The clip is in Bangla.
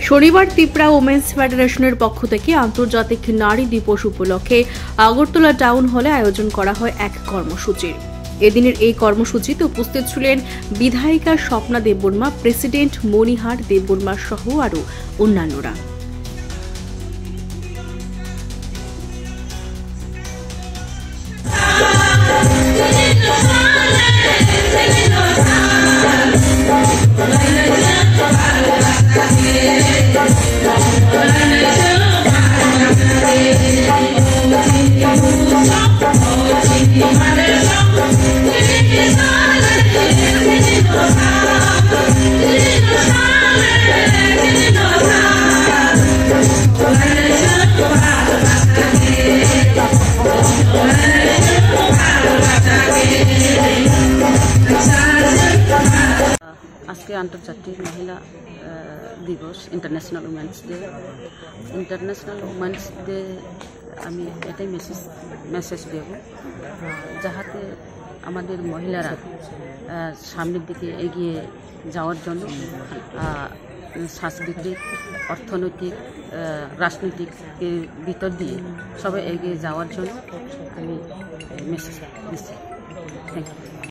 শনিবার ত্রিপুরা ওমেন্স ফেডারেশনের পক্ষ থেকে আন্তর্জাতিক নারী দিবস উপলক্ষে আগরতলা টাউন হলে আয়োজন করা হয় এক কর্মসূচির। এদিনের এই কর্মসূচিতে উপস্থিত ছিলেন বিধায়িকা স্বপ্না দেববর্মা, প্রেসিডেন্ট মণিহার দেববর্মা সহ আরও অন্যান্যরা। আজকে আন্তর্জাতিক মহিলা দিবস, ইন্টারন্যাশনাল উমেন্স ডে আমি এটাই মেসেজ দেব, যাহাতে আমাদের মহিলারা সামনের দিকে এগিয়ে যাওয়ার জন্য সাংস্কৃতিক, অর্থনৈতিক, রাজনৈতিক ভিতর দিয়ে সবাই এগিয়ে যাওয়ার জন্য আমি মেসেজ দিচ্ছি। Thank you.